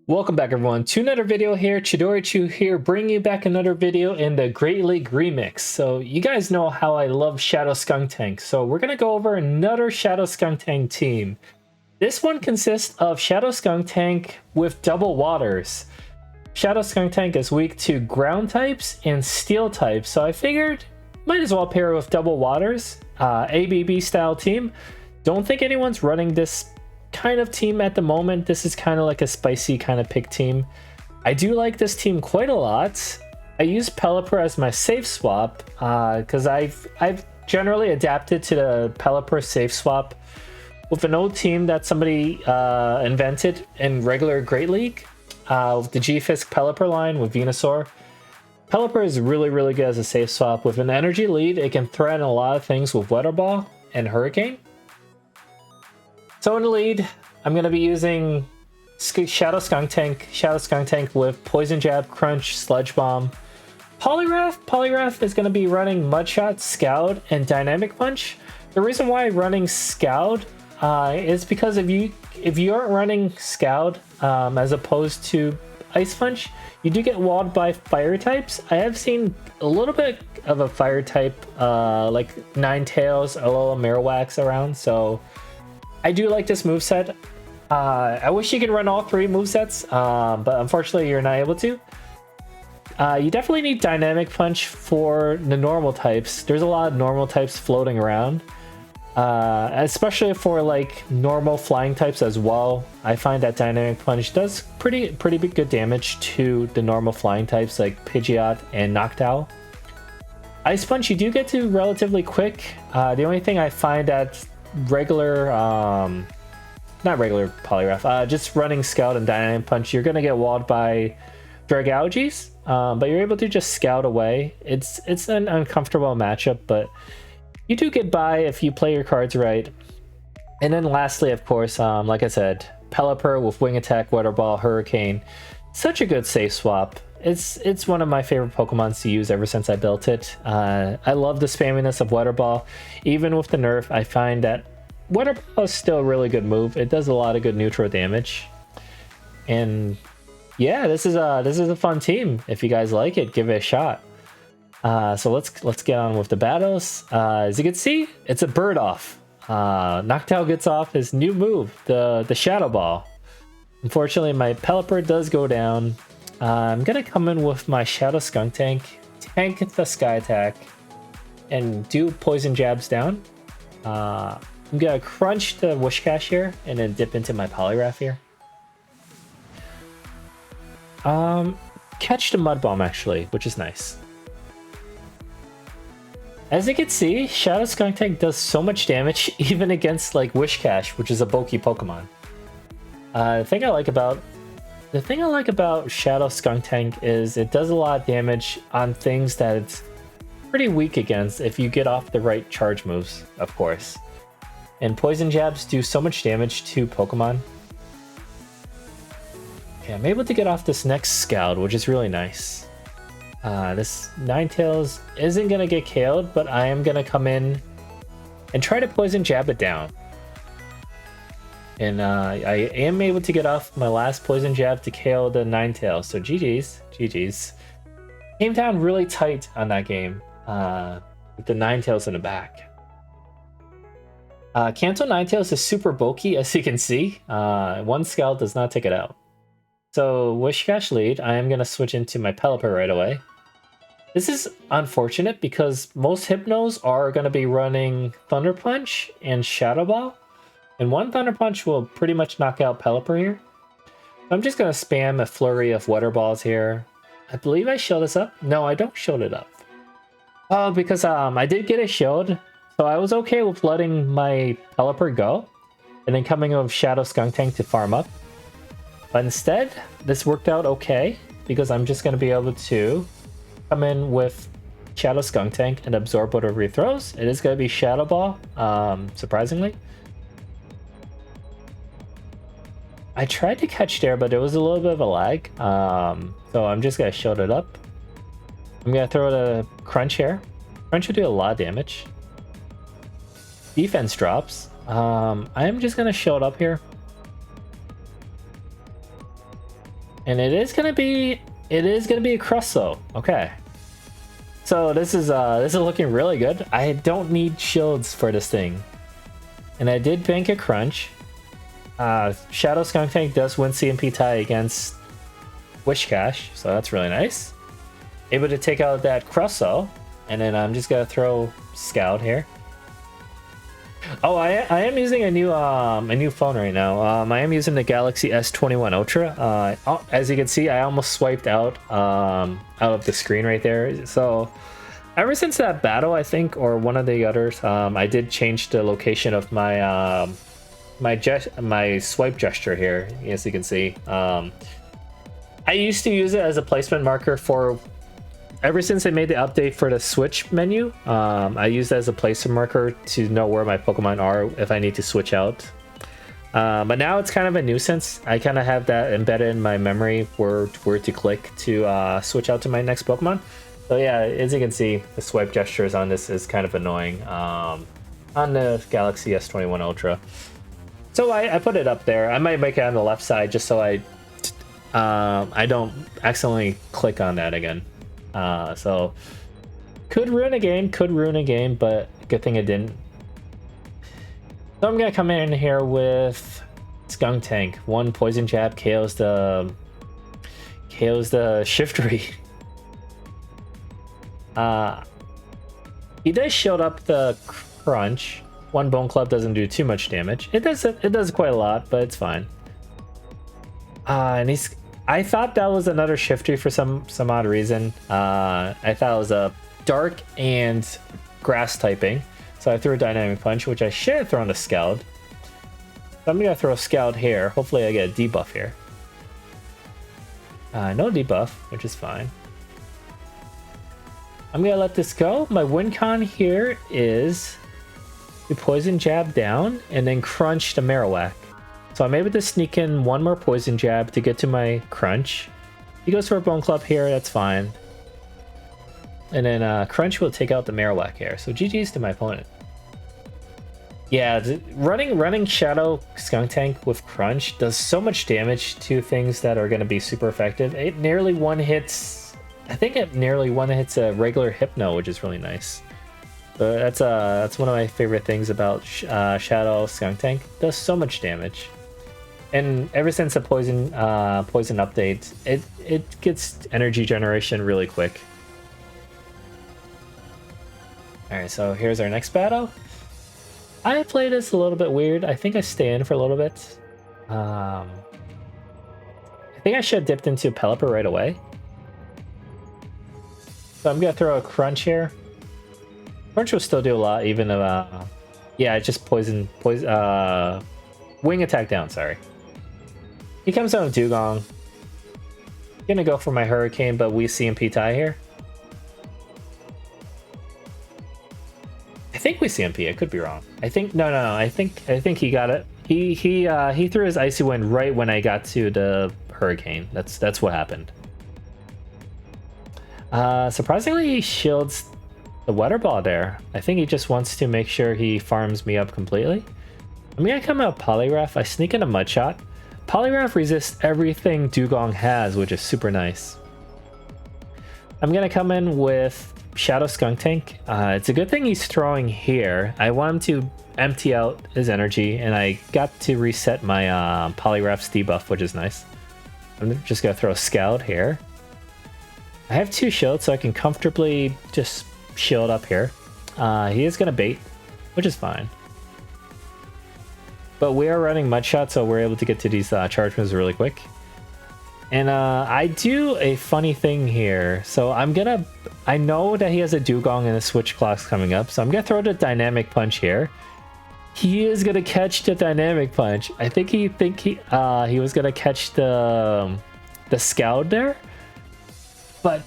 Welcome back everyone to another video here. Chidori here, bringing you back another video in the Great League Remix. So you guys know how I love Shadow Skunk Tank. So we're going to go over another Shadow Skunk Tank team. This one consists of Shadow Skunk Tank with double waters. Shadow Skunk Tank is weak to ground types and steel types. So I figured might as well pair with double waters. ABB style team. Don't think anyone's running this kind of team at the moment. This is kind of like a spicy kind of pick team. I do like this team quite a lot. I use Pelipper as my safe swap because I've generally adapted to the Pelipper safe swap with an old team that somebody invented in regular Great League with the G-Fisk Pelipper line with Venusaur. Pelipper is really good as a safe swap. With an energy lead, it can threaten a lot of things with Weather Ball and Hurricane. So in the lead, I'm going to be using Shadow Skunk Tank with Poison Jab, Crunch, Sludge Bomb. Poliwrath is going to be running Mudshot, Scout, and Dynamic Punch. The reason why I'm running Scout is because if you aren't running Scout as opposed to Ice Punch, you do get walled by fire types. I have seen a little bit of a fire type like Ninetales, Alola Marowak around, so I do like this moveset. I wish you could run all three movesets, but unfortunately you're not able to. You definitely need Dynamic Punch for the normal types. There's a lot of normal types floating around, especially for like normal flying types as well. I find that Dynamic Punch does pretty big good damage to the normal flying types like Pidgeot and Noctowl. Ice Punch you do get to relatively quick. The only thing I find that regular not regular Poliwrath, just running Scout and Dynamic Punch, you're gonna get walled by Dragalges, but you're able to just scout away. It's an uncomfortable matchup, but you do get by if you play your cards right. And then lastly, of course, like I said, Pelipper with Wing Attack, Weather Ball, Hurricane, such a good safe swap. It's one of my favorite Pokemons to use ever since I built it. I love the spamminess of Weather Ball. Even with the nerf, I find that Weather Ball is still a really good move. It does a lot of good neutral damage. And yeah, this is a fun team. If you guys like it, give it a shot. So let's get on with the battles. As you can see, it's a bird off. Noctowl gets off his new move, the Shadow Ball. Unfortunately, my Pelipper does go down. I'm gonna come in with my Shadow Skunk Tank, tank the Sky Attack, and do Poison Jabs down. I'm gonna crunch the Wishcash here, and then dip into my Poliwrath here. Catch the Mud Bomb actually, which is nice. As you can see, Shadow Skunk Tank does so much damage, even against like Wishcash, which is a bulky Pokemon. The thing I like about Shadow Skunk Tank is it does a lot of damage on things that it's pretty weak against if you get off the right charge moves, of course. And Poison Jabs do so much damage to Pokemon. Okay, I'm able to get off this next Scout, which is really nice. This Ninetales isn't going to get KO'd, but I am going to come in and try to Poison Jab it down. And I am able to get off my last Poison Jab to KO the Ninetales. So GG's. Came down really tight on that game with the Ninetales in the back. Kanto Ninetales is super bulky, as you can see. One Scout does not take it out. So Wishcash lead, I am going to switch into my Pelipper right away. This is unfortunate because most Hypnos are going to be running Thunder Punch and Shadow Ball. And one Thunder Punch will pretty much knock out Pelipper here. I'm just going to spam a flurry of Weather Balls here. I believe I showed this up. No, I don't show it up. Oh, because I did get a shield. So I was okay with letting my Pelipper go. And then coming with Shadow Skunk Tank to farm up. But instead, this worked out okay. Because I'm just going to be able to come in with Shadow Skunk Tank and absorb whatever he throws. It is going to be Shadow Ball, surprisingly. I tried to catch there, but there was a little bit of a lag. So I'm just going to shield it up. I'm going to throw the Crunch here. Crunch will do a lot of damage. Defense drops. I am just going to shield up here. And it is gonna be a Crusso. Okay. So this is looking really good. I don't need shields for this thing. And I did bank a crunch. Shadow Skunk Tank does win CMP tie against Wishcash, so that's really nice. Able to take out that Crusso, and then I'm just gonna throw Scout here. Oh, I am using a new phone right now. I am using the Galaxy S21 Ultra. As you can see, I almost swiped out of the screen right there. So ever since that battle, I think, or one of the others, I did change the location of my my swipe gesture here, as you can see. I used to use it as a placement marker for, ever since they made the update for the Switch menu, I use it as a placement marker to know where my Pokemon are if I need to switch out. But now it's kind of a nuisance. I kind of have that embedded in my memory where to click to switch out to my next Pokemon. So yeah, as you can see, the swipe gestures on this is kind of annoying on the Galaxy S21 Ultra. So I put it up there. I might make it on the left side just so I don't accidentally click on that again. So could ruin a game, but good thing it didn't. So I'm gonna come in here with Skunk Tank. One poison jab KOs the Chidori. He does shield up the crunch. One Bone Club doesn't do too much damage. It does quite a lot, but it's fine. And I thought that was another Shiftry for some odd reason. I thought it was a dark and grass typing. So I threw a Dynamic Punch, which I should have thrown a Scald. So I'm gonna throw a Scald here. Hopefully I get a debuff here. No debuff, which is fine. I'm gonna let this go. My win con here is the Poison Jab down and then crunch the Marowak. So I'm able to sneak in one more Poison Jab to get to my crunch. He goes for a Bone Club here, that's fine. And then crunch will take out the Marowak here. So GG's to my opponent. Yeah, running Shadow Skunk Tank with crunch does so much damage to things that are going to be super effective. It nearly one-hits, I think it nearly one-hits a regular Hypno, which is really nice. So that's one of my favorite things about Shadow Skunk Tank. It does so much damage. And ever since the poison update, it gets energy generation really quick. Alright, so here's our next battle. I played this a little bit weird. I think I stay in for a little bit. I think I should have dipped into Pelipper right away. So I'm gonna throw a crunch here. Crunch will still do a lot, even if yeah, just poison wing attack down, sorry. He comes out with Dugong. Gonna go for my Hurricane, but we CMP tie here. I think we CMP. I could be wrong. I think no. I think he got it. He threw his Icy Wind right when I got to the Hurricane. That's what happened. Surprisingly, he shields the Weather Ball there. I think he just wants to make sure he farms me up completely. I'm gonna come out Polygraph. I sneak in a Mud Shot. Polygraph resists everything Dugong has, which is super nice. I'm gonna come in with Shadow Skunk Tank. It's a good thing he's throwing here. I want him to empty out his energy, and I got to reset my Polygraph's debuff, which is nice. I'm just gonna throw a Scout here. I have 2 shields, so I can comfortably just shield up here. He is gonna bait, which is fine. But we are running Mud Shot, so we're able to get to these charge moves really quick. And I do a funny thing here. So I know that he has a Dugong and a Switch Clocks coming up, so I'm gonna throw the Dynamic Punch here. He is gonna catch the Dynamic Punch. I think he was gonna catch the Scout there, but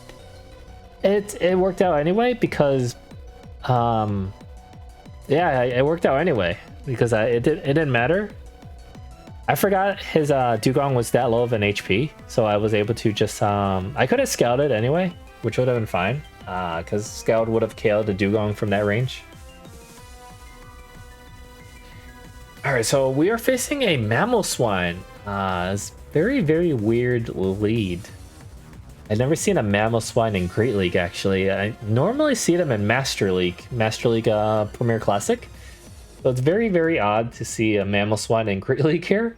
it worked out anyway because yeah, it worked out anyway because it didn't matter. I forgot his Dugong was that low of an HP, so I was able to just I could have scouted anyway, which would have been fine, because Scout would have killed the Dugong from that range. Alright, so we are facing a Mammal Swine. very, very weird lead. I've never seen a Mamoswine in Great League, actually. I normally see them in Master League Premier Classic. So it's very, very odd to see a Mamoswine in Great League here.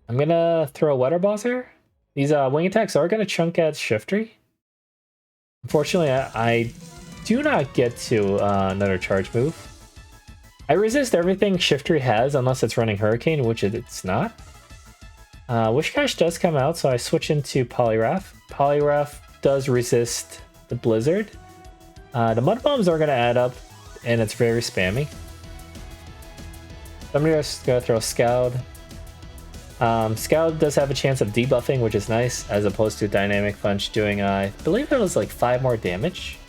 I'm gonna throw a Weather Balls here. These wing attacks are gonna chunk at Shiftry. Unfortunately, I do not get to another charge move. I resist everything Shiftry has unless it's running Hurricane, which it's not. Wishcash does come out, so I switch into Poliwrath. Poliwrath does resist the Blizzard. The Mud Bombs are going to add up, and it's very spammy. I'm just going to throw Scald. Scald does have a chance of debuffing, which is nice, as opposed to Dynamic Punch doing, I believe it was like 5 more damage.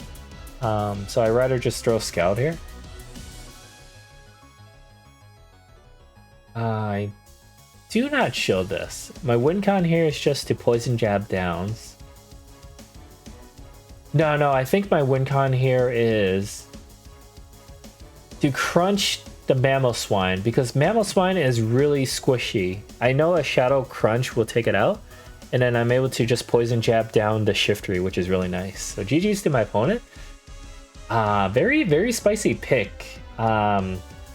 So I'd rather just throw Scald here. I do not shield this. My win con here is just to Poison Jab downs. No, I think my win con here is to crunch the Mamoswine, because Mamoswine is really squishy. I know a Shadow Crunch will take it out, and then I'm able to just Poison Jab down the Shiftry, which is really nice. So GG's to my opponent. Very, very spicy pick.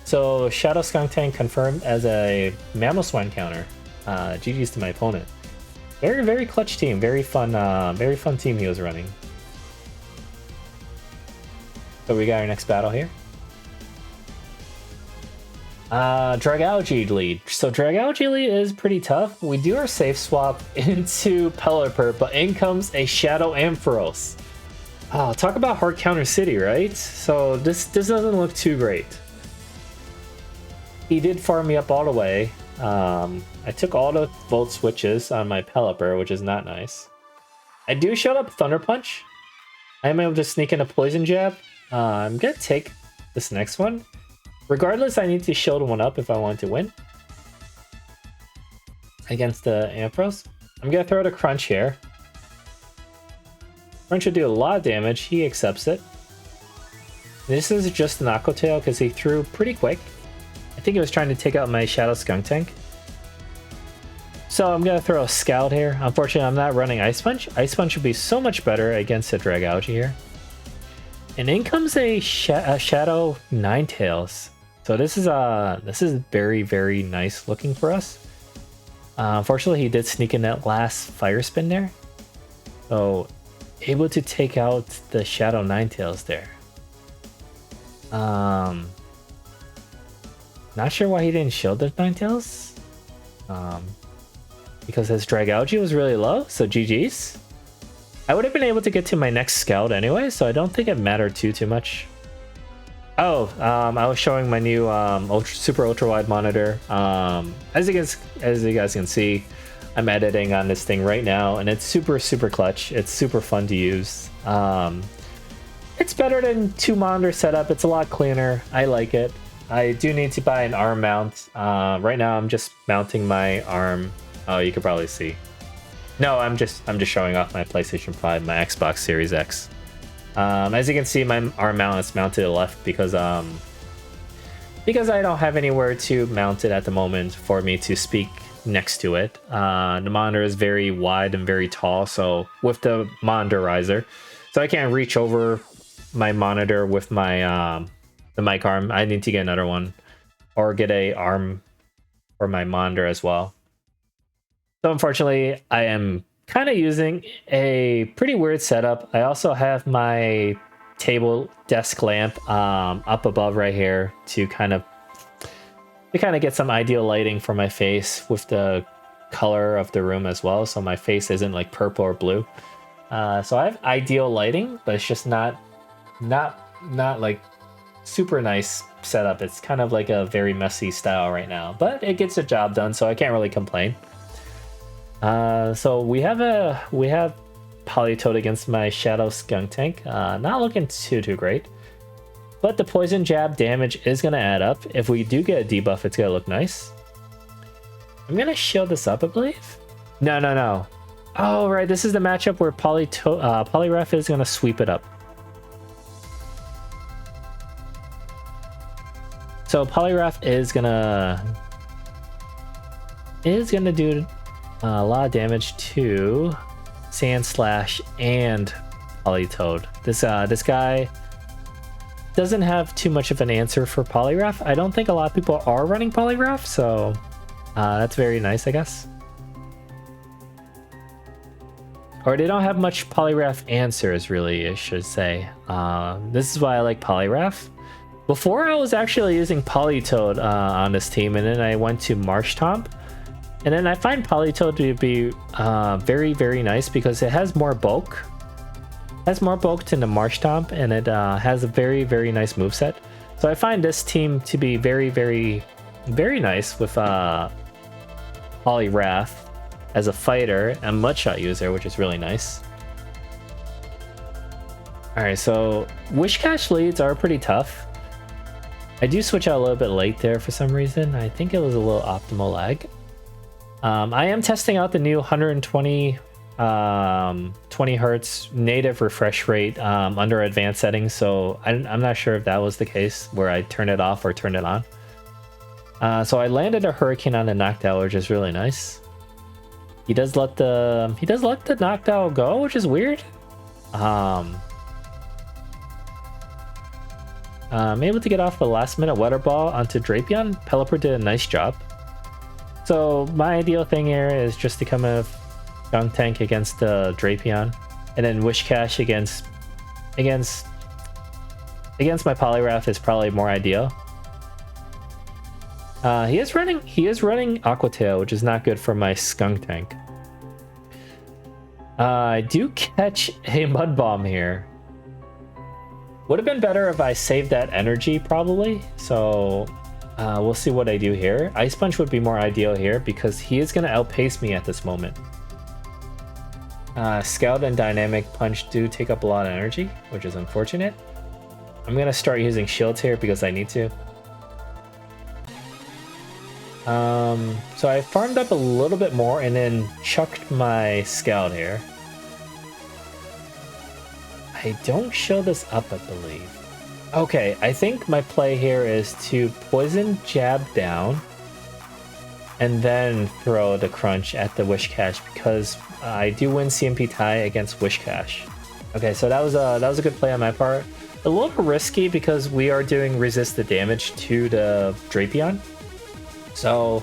So Shadow Skunk Tank confirmed as a Mamoswine counter. GG's to my opponent. Very, very clutch team. Very fun team he was running. So we got our next battle here. Dragalge lead. So Dragalge lead is pretty tough. We do our safe swap into Pelipper, but in comes a Shadow Ampharos. Talk about hard counter city, right? So this doesn't look too great. He did farm me up all the way. I took all the Volt switches on my Pelipper, which is not nice. I do show up Thunder Punch. I am able to sneak in a Poison Jab. I'm gonna take this next one. Regardless, I need to shield one up if I want to win against the Ampharos. I'm gonna throw the Crunch here. Crunch will do a lot of damage. He accepts it. This is just an Aqua Tail because he threw pretty quick. I think he was trying to take out my Shadow Skunk Tank. So I'm gonna throw a Scald here. Unfortunately, I'm not running Ice Punch. Ice Punch would be so much better against a Dragalge here. And in comes a Shadow Ninetales. So this is very, very nice looking for us. Unfortunately, he did sneak in that last Fire Spin there. So able to take out the Shadow Ninetales there. Not sure why he didn't shield the Ninetales. Because his Dragalge was really low, so GG's. I would have been able to get to my next Scald anyway, so I don't think it mattered too much. Oh, I was showing my new super ultra wide monitor. As you guys can see, I'm editing on this thing right now, and it's super clutch. It's super fun to use. It's better than 2 monitor setup. It's a lot cleaner. I like it. I do need to buy an arm mount. Right now I'm just mounting my arm. Oh, you can probably see. No, I'm just showing off my PlayStation 5, my Xbox Series X. As you can see, my arm mount is mounted to the left because I don't have anywhere to mount it at the moment for me to speak next to it. The monitor is very wide and very tall, so with the monitor riser, so I can't reach over my monitor with my the mic arm. I need to get another one or get a arm for my monitor as well. So unfortunately, I am kind of using a pretty weird setup. I also have my table desk lamp up above right here to kind of get some ideal lighting for my face with the color of the room as well, so my face isn't like purple or blue. So I have ideal lighting, but it's just not like super nice setup. It's kind of like a very messy style right now, but it gets the job done, so I can't really complain. So we have Politoed against my Shadow Skunk Tank. Not looking too great, but the Poison Jab damage is gonna add up. If we do get a debuff, it's gonna look nice. I'm gonna shield this up, I believe. No. Oh right, this is the matchup where Poliwrath is gonna sweep it up. So Poliwrath is gonna is gonna do a lot of damage to Sand Slash and Politoed. This guy doesn't have too much of an answer for Poliwrath. I don't think a lot of people are running Poliwrath, so that's very nice, I guess. Or they don't have much Poliwrath answers, really, I should say. This is why I like Poliwrath. Before, I was actually using Politoed on this team, and then I went to Marshtomp. And then I find Politoed to be very, very nice because it has more bulk. It has more bulk than the Marshtomp, and it has a very, very nice moveset. So I find this team to be very, very, very nice with Poliwrath as a fighter and Mudshot user, which is really nice. Alright, so Wishcash leads are pretty tough. I do switch out a little bit late there for some reason. I think it was a little optimal lag. I am testing out the new 120 20 hertz native refresh rate under advanced settings, so I'm not sure if that was the case where I turned it off or turned it on. So I landed a Hurricane on the Noctowl, which is really nice. He does let the Noctowl go, which is weird. I'm able to get off the last minute Weather Ball onto Drapion. Pelipper did a nice job. So my ideal thing here is just to come in Skunk Tank against the Drapion, and then Wishcash against my Poliwrath is probably more ideal. He is running Aqua Tail, which is not good for my Skunk Tank. I do catch a Mud Bomb here. Would have been better if I saved that energy, probably. So we'll see what I do here. Ice Punch would be more ideal here because he is going to outpace me at this moment. Scout and Dynamic Punch do take up a lot of energy, which is unfortunate. I'm going to start using shields here because I need to. So I farmed up a little bit more and then chucked my Scout here. I don't show this up, I believe. Okay, I think my play here is to Poison Jab down and then throw the Crunch at the Wishcash because I do win CMP tie against Wishcash. Okay, so that was a good play on my part. A little risky because we are doing resist the damage to the Drapion. So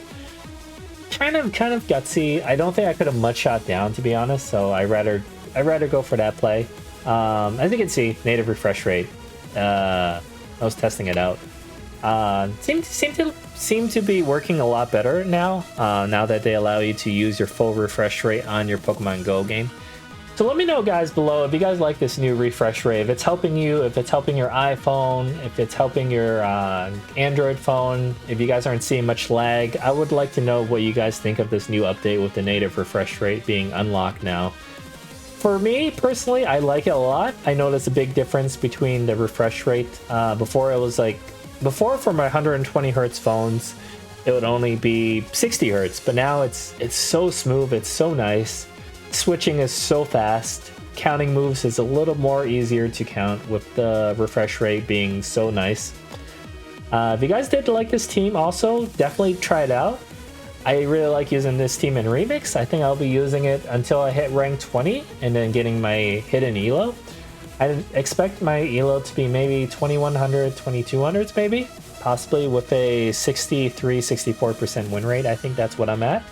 kind of gutsy. I don't think I could have Mudshot down, to be honest, so I'd rather go for that play. As you can see, native refresh rate. I was testing it out. Seem to be working a lot better now. Now that they allow you to use your full refresh rate on your Pokemon Go game. So let me know, guys, below if you guys like this new refresh rate. If it's helping you, if it's helping your iPhone, if it's helping your Android phone. If you guys aren't seeing much lag, I would like to know what you guys think of this new update with the native refresh rate being unlocked now. For me, personally, I like it a lot. I notice a big difference between the refresh rate. Before it was like, for my 120 hertz phones, it would only be 60 hertz, but now it's so smooth, it's so nice. Switching is so fast. Counting moves is a little more easier to count with the refresh rate being so nice. If you guys did like this team also, definitely try it out. I really like using this team in Remix. I think I'll be using it until I hit rank 20 and then getting my hidden elo. I expect my elo to be maybe 2100, 2200s maybe, possibly with a 63-64% win rate. I think that's what I'm at.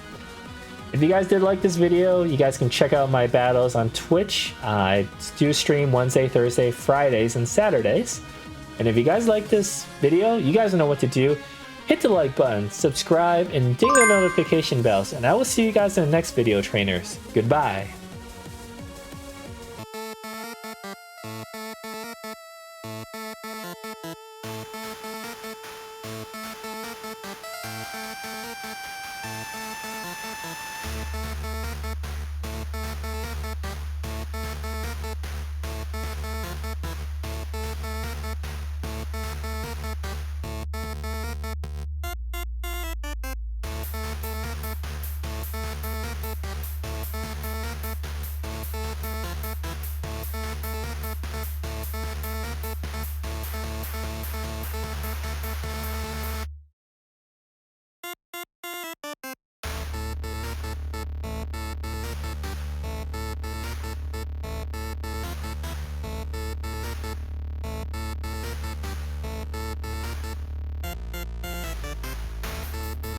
If you guys did like this video, you guys can check out my battles on Twitch. I do stream Wednesday, Thursday, Fridays, and Saturdays. And if you guys like this video, you guys know what to do. Hit the like button, subscribe, and ding the notification bells. And I will see you guys in the next video, trainers. Goodbye.